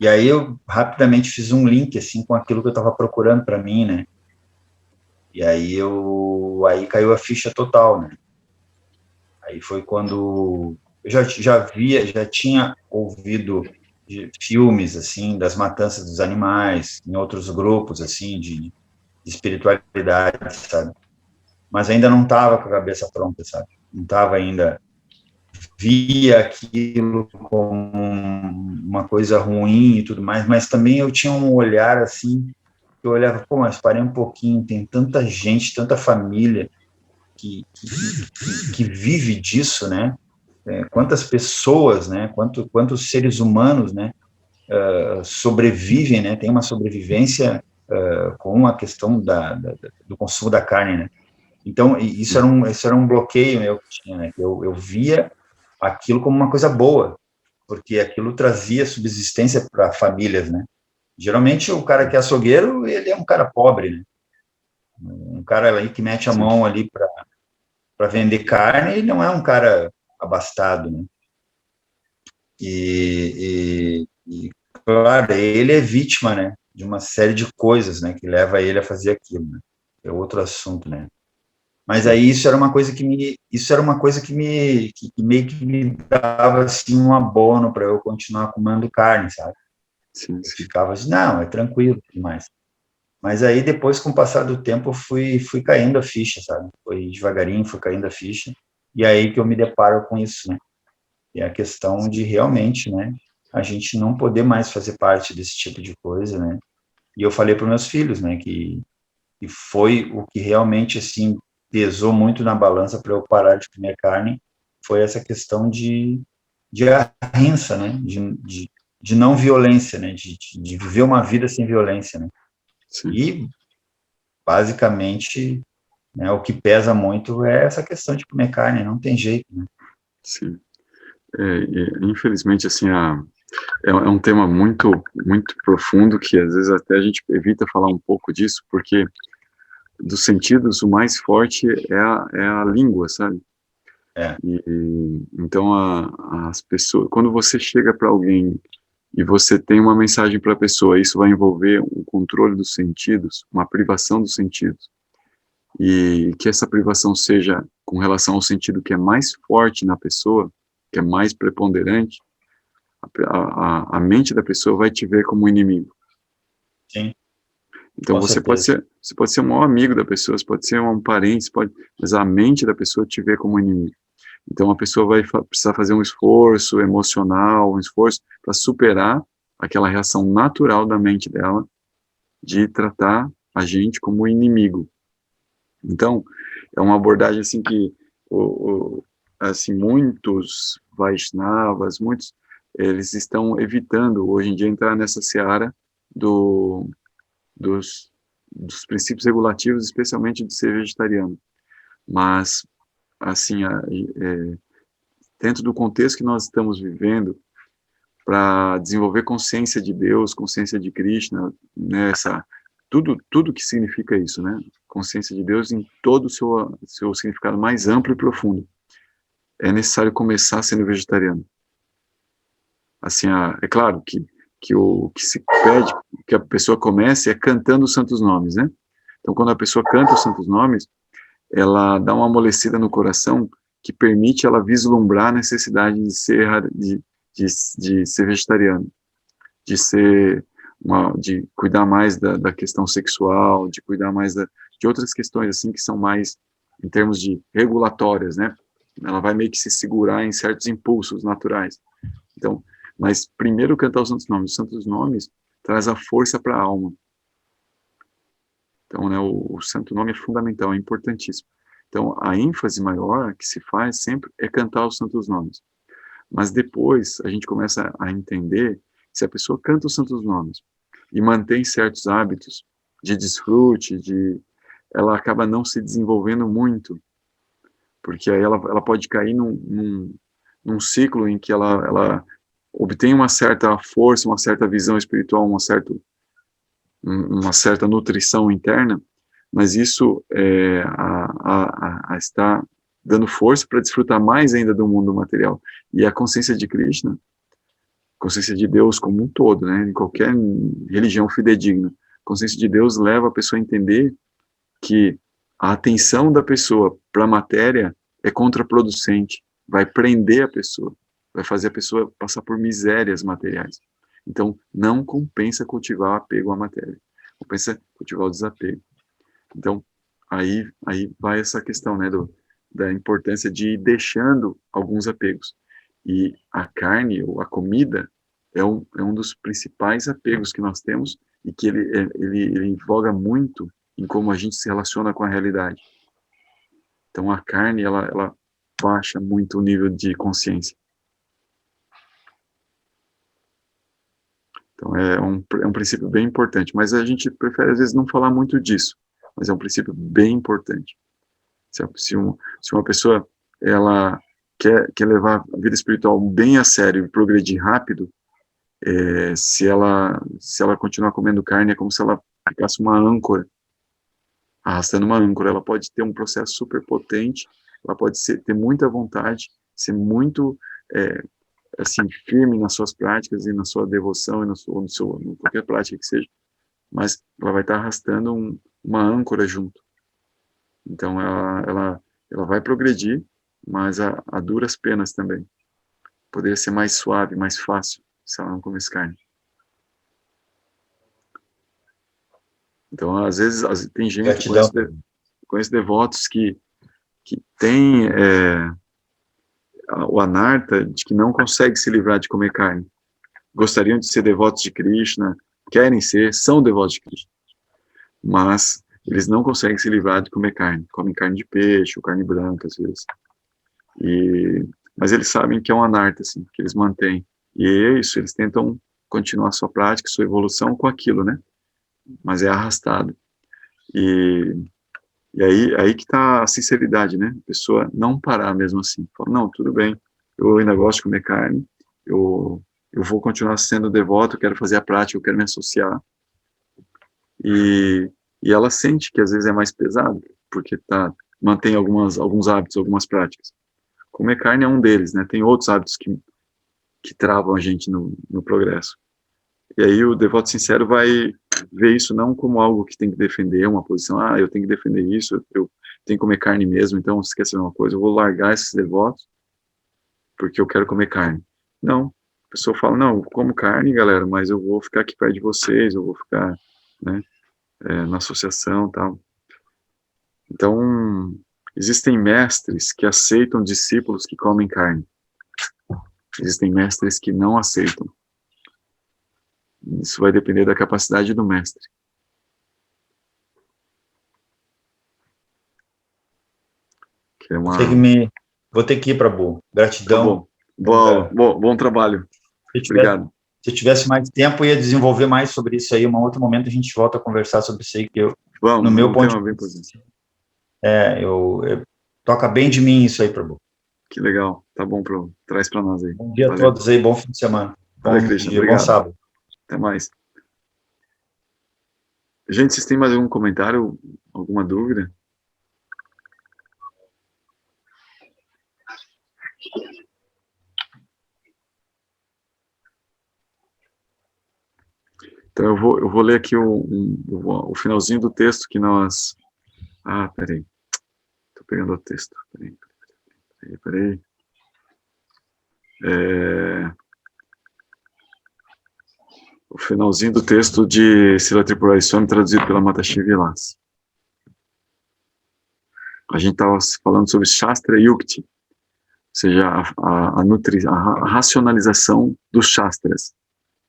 E aí eu rapidamente fiz um link, assim, com aquilo que eu estava procurando para mim, né? E aí caiu a ficha total, né? Aí foi quando eu já tinha ouvido de filmes, assim, das matanças dos animais, em outros grupos, assim, de espiritualidade, sabe? Mas ainda não estava com a cabeça pronta, sabe? Não estava ainda, via aquilo como uma coisa ruim e tudo mais, mas também eu tinha um olhar assim, eu olhava, pô, mas parei um pouquinho, tem tanta gente, tanta família que vive disso, né? Quantas pessoas, né? Quantos seres humanos, né? Sobrevivem, né? Tem uma sobrevivência com a questão do consumo da carne, né? Então, isso era um bloqueio meu que tinha, né? Eu via aquilo como uma coisa boa, porque aquilo trazia subsistência para famílias, né? Geralmente, o cara que é açougueiro, ele é um cara pobre, né? Um cara aí que mete a mão ali para para vender carne, ele não é um cara abastado, né? E, claro, ele é vítima, né, de uma série de coisas, né, que leva ele a fazer aquilo, né? É outro assunto, né? Mas aí isso era uma coisa que meio que me dava assim um abono para eu continuar comendo carne, sabe? Sim, Eu ficava assim, não, é tranquilo, demais. Mas aí depois, com o passar do tempo, eu fui caindo a ficha, sabe? Foi devagarinho, foi caindo a ficha. E aí que eu me deparo com isso, né? E a questão de realmente, né, a gente não poder mais fazer parte desse tipo de coisa, né? E eu falei para meus filhos, né, que foi o que realmente, assim, pesou muito na balança para eu parar de comer carne, foi essa questão de ahimsa, né, de não violência, né, de viver uma vida sem violência, né? sim. E, basicamente, né, o que pesa muito é essa questão de comer carne, não tem jeito, né? Sim. Infelizmente, assim, é um tema muito, muito profundo que às vezes até a gente evita falar um pouco disso, porque dos sentidos o mais forte é a língua, sabe? É. Então as pessoas, quando você chega para alguém e você tem uma mensagem para a pessoa, isso vai envolver um controle dos sentidos, uma privação dos sentidos, e que essa privação seja com relação ao sentido que é mais forte na pessoa, que é mais preponderante, a mente da pessoa vai te ver como inimigo. Sim. Então Com você certeza. pode ser o maior amigo da pessoa, você pode ser um parente, mas a mente da pessoa te vê como inimigo. Então a pessoa vai precisar fazer um esforço emocional, um esforço para superar aquela reação natural da mente dela de tratar a gente como inimigo. Então é uma abordagem assim que assim muitos Vaishnavas, eles estão evitando hoje em dia entrar nessa seara dos, dos princípios regulativos, especialmente de ser vegetariano. Mas, assim, dentro do contexto que nós estamos vivendo, para desenvolver consciência de Deus, consciência de Krishna, né, tudo que significa isso, né? Consciência de Deus em todo o seu significado mais amplo e profundo. É necessário começar sendo vegetariano. Assim, é claro que o que se pede que a pessoa comece é cantando os santos nomes, né? Então, quando a pessoa canta os santos nomes, ela dá uma amolecida no coração que permite ela vislumbrar a necessidade de ser vegetariano, de cuidar mais da questão sexual, de cuidar mais de outras questões assim que são mais em termos de regulatórias, né? Ela vai meio que se segurar em certos impulsos naturais. Então, mas primeiro cantar os santos nomes traz a força para a alma. Então, né, o santo nome é fundamental, é importantíssimo. Então, a ênfase maior que se faz sempre é cantar os santos nomes. Mas depois a gente começa a entender que se a pessoa canta os santos nomes e mantém certos hábitos de desfrute, ela acaba não se desenvolvendo muito, porque aí ela pode cair num ciclo em que ela obtém uma certa força, uma certa visão espiritual, uma certa nutrição interna, mas isso está dando força para desfrutar mais ainda do mundo material. E a consciência de Krishna, consciência de Deus como um todo, né, em qualquer religião fidedigna, consciência de Deus leva a pessoa a entender que a atenção da pessoa para a matéria é contraproducente, vai prender a pessoa, vai fazer a pessoa passar por misérias materiais. Então, não compensa cultivar o apego à matéria, compensa cultivar o desapego. Então, aí vai essa questão, né, da importância de ir deixando alguns apegos. E a carne, ou a comida, é um dos principais apegos que nós temos e que ele voga muito em como a gente se relaciona com a realidade. Então, a carne, ela baixa muito o nível de consciência. Então, é um princípio bem importante, mas a gente prefere, às vezes, não falar muito disso, mas é um princípio bem importante. Se uma pessoa ela quer levar a vida espiritual bem a sério e progredir rápido, se ela continuar comendo carne, é como se ela ficasse uma âncora, arrastando uma âncora. Ela pode ter um processo super potente ela pode ter muita vontade, ser muito assim, firme nas suas práticas e na sua devoção e em qualquer prática que seja, mas ela vai estar arrastando uma âncora junto. Então, ela vai progredir, mas a duras penas também. Poderia ser mais suave, mais fácil, se ela não comesse carne. Então, às vezes, tem gente, conheço devotos que tem o anarta de que não consegue se livrar de comer carne. Gostariam de ser devotos de Krishna, querem ser, são devotos de Krishna, mas eles não conseguem se livrar de comer carne. Comem carne de peixe ou carne branca, às vezes. Mas eles sabem que é um anarta, assim, que eles mantêm. E é isso, eles tentam continuar sua prática, sua evolução com aquilo, né? Mas é arrastado. E aí que está a sinceridade, né? A pessoa não parar mesmo assim. Fala, não, tudo bem, eu ainda gosto de comer carne, eu vou continuar sendo devoto, eu quero fazer a prática, eu quero me associar. E ela sente que às vezes é mais pesado, porque mantém alguns hábitos, algumas práticas. Comer carne é um deles, né? Tem outros hábitos que travam a gente no progresso. E aí o devoto sincero vai ver isso não como algo que tem que defender, uma posição, eu tenho que defender isso, eu tenho que comer carne mesmo, então esquece uma coisa, eu vou largar esses devotos porque eu quero comer carne. Não, a pessoa fala, não, eu como carne, galera, mas eu vou ficar aqui perto de vocês, eu vou ficar, né, na associação e tal. Então, existem mestres que aceitam discípulos que comem carne. Existem mestres que não aceitam. Isso vai depender da capacidade do mestre. Vou ter que ir, Prabhu. Gratidão. Tá bom. Bom trabalho. Obrigado. Se eu tivesse mais tempo, eu ia desenvolver mais sobre isso aí. Um outro momento a gente volta a conversar sobre isso aí, que no meu ponto de vista, toca bem de mim isso aí, Prabhu. Que legal. Tá bom, Prabhu. Traz para nós aí. Bom dia a todos aí, bom fim de semana. Bom dia, bom sábado. Até mais. Gente, vocês têm mais algum comentário, alguma dúvida? Então eu vou ler aqui o finalzinho do texto que nós... peraí. Estou pegando o texto. Peraí. O finalzinho do texto de Srila Tripurari Swami, traduzido pela Matashi Vilas. A gente estava falando sobre Shastra Yukti, ou seja, a racionalização dos Shastras.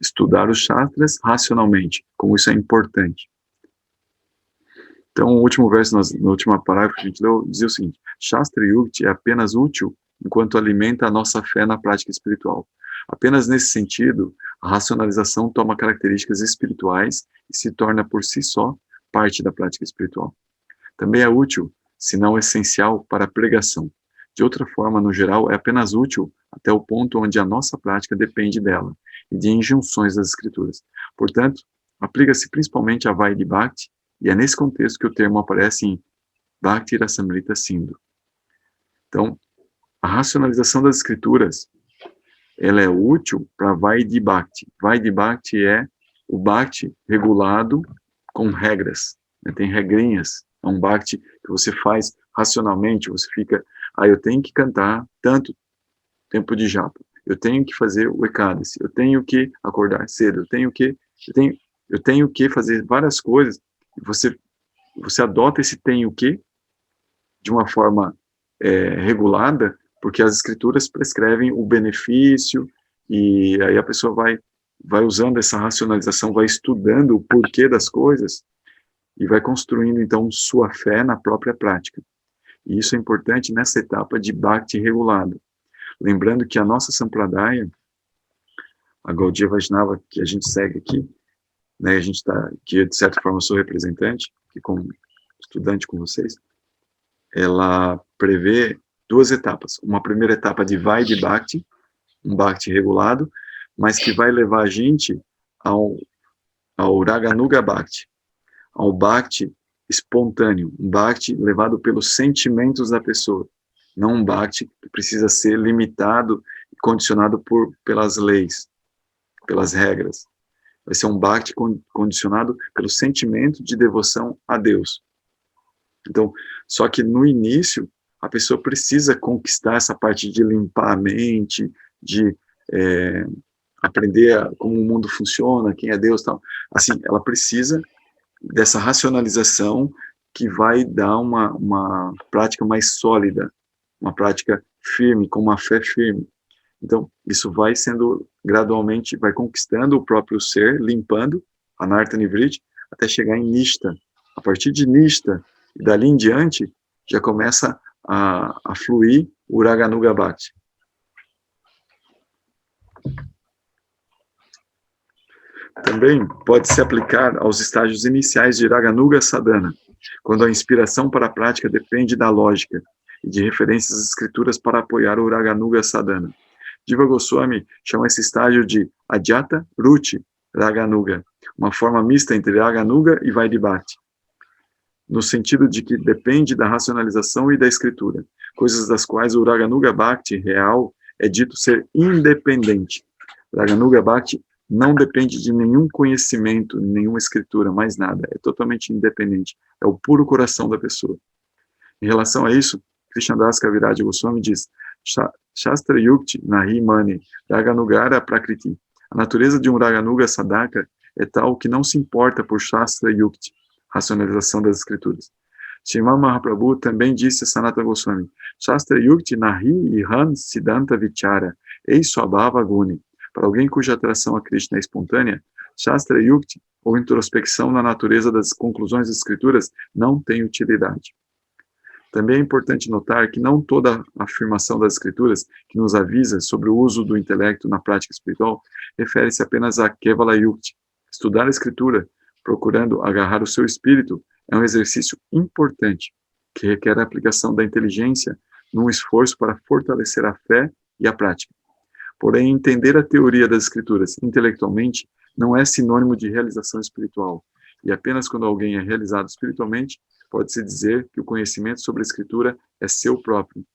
Estudar os Shastras racionalmente, como isso é importante. Então, o último verso, no último parágrafo que a gente deu, dizia o seguinte: Shastra Yukti é apenas útil enquanto alimenta a nossa fé na prática espiritual. Apenas nesse sentido, a racionalização toma características espirituais e se torna por si só parte da prática espiritual. Também é útil, se não essencial, para a pregação. De outra forma, no geral, é apenas útil até o ponto onde a nossa prática depende dela e de injunções das escrituras. Portanto, aplica-se principalmente a Vaidhi Bhakti, e é nesse contexto que o termo aparece em Bhakti Rasamrita Sindhu. Então, a racionalização das escrituras, ela é útil para Vaidhi Bhakti. Vaidhi Bhakti é o Bhakti regulado com regras, né? Tem regrinhas. É um Bhakti que você faz racionalmente, você fica, eu tenho que cantar tanto tempo de japa, eu tenho que fazer o Ekadasi, eu tenho que acordar cedo, eu tenho que fazer várias coisas, e você adota esse tenho que de uma forma regulada, porque as escrituras prescrevem o benefício, e aí a pessoa vai usando essa racionalização, vai estudando o porquê das coisas, e vai construindo, então, sua fé na própria prática. E isso é importante nessa etapa de Bhakti regulado. Lembrando que a nossa Sampradaya, a Gaudiya Vaishnava, que a gente segue aqui, né, a gente está, que eu, de certa forma, sou representante, que como estudante com vocês, ela prevê 2 etapas. Uma primeira etapa de Vaidhi Bhakti, um Bhakti regulado, mas que vai levar a gente ao Raganuga Bhakti, ao Bhakti espontâneo, um Bhakti levado pelos sentimentos da pessoa. não um bhakti que precisa ser limitado e condicionado pelas leis, pelas regras. Vai ser um bhakti condicionado pelo sentimento de devoção a Deus. Então, só que no início, a pessoa precisa conquistar essa parte de limpar a mente, de aprender como o mundo funciona, quem é Deus e tal. Assim, ela precisa dessa racionalização que vai dar uma prática mais sólida, uma prática firme, com uma fé firme. Então, isso vai sendo gradualmente, vai conquistando o próprio ser, limpando a Anartha Nivritti, até chegar em Nishta. A partir de Nishta, e dali em diante, já começa a fluir o Raganuga Bhakti. Também pode se aplicar aos estágios iniciais de Raganuga Sadhana, quando a inspiração para a prática depende da lógica e de referências às escrituras para apoiar o Raganuga Sadhana. Jiva Goswami chama esse estágio de Adhyata Ruchi Raganuga, uma forma mista entre Raganuga e Vaidibhakti, no sentido de que depende da racionalização e da escritura, coisas das quais o Raganuga Bhakti real é dito ser independente. Raganuga Bhakti não depende de nenhum conhecimento, nenhuma escritura, mais nada, é totalmente independente, é o puro coração da pessoa. Em relação a isso, Krishnadas Kaviraj Goswami diz: Shastra Yukti Nahi Mani Raganugara Prakriti. A natureza de um Raganuga Sadhaka é tal que não se importa por Shastra Yukti, racionalização das escrituras. Srimad Mahaprabhu também disse a Sanatana Goswami: Shastra Yukti Nahi Ihan Siddhanta Vichara Ei Swabhava Guni. Para alguém cuja atração a Krishna é espontânea, Shastra Yukti, ou introspecção na natureza das conclusões das escrituras, não tem utilidade. Também é importante notar que não toda afirmação das escrituras que nos avisa sobre o uso do intelecto na prática espiritual refere-se apenas a Kevala Yukti. Estudar a escritura, procurando agarrar o seu espírito, é um exercício importante, que requer a aplicação da inteligência num esforço para fortalecer a fé e a prática. Porém, entender a teoria das escrituras intelectualmente não é sinônimo de realização espiritual, e apenas quando alguém é realizado espiritualmente, pode-se dizer que o conhecimento sobre a escritura é seu próprio.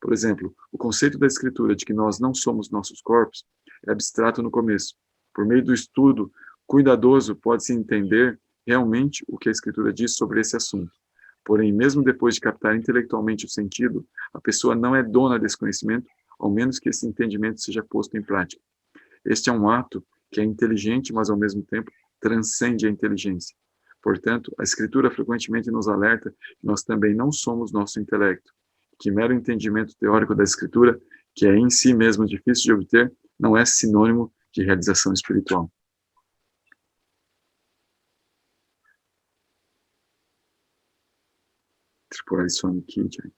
Por exemplo, o conceito da escritura de que nós não somos nossos corpos é abstrato no começo. Por meio do estudo cuidadoso, pode-se entender realmente o que a escritura diz sobre esse assunto. Porém, mesmo depois de captar intelectualmente o sentido, a pessoa não é dona desse conhecimento, ao menos que esse entendimento seja posto em prática. Este é um ato que é inteligente, mas ao mesmo tempo transcende a inteligência. Portanto, a Escritura frequentemente nos alerta que nós também não somos nosso intelecto, que mero entendimento teórico da Escritura, que é em si mesmo difícil de obter, não é sinônimo de realização espiritual. Tripurari Swami Ki Jai.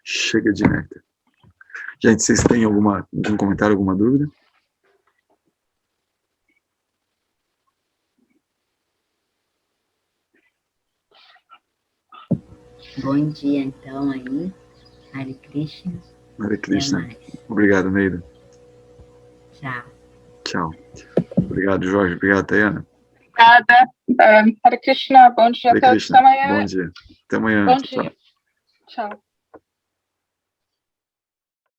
Chega de néctar. Gente, vocês têm algum comentário, alguma dúvida? Bom dia, então, aí. Hare Krishna. Hare Krishna. Obrigado, Neida. Tchau. Tchau. Obrigado, Jorge. Obrigado, Tayana. Obrigada. Hare Krishna. Bom dia a todos. Até amanhã. Bom dia. Até amanhã. Bom dia. Tchau.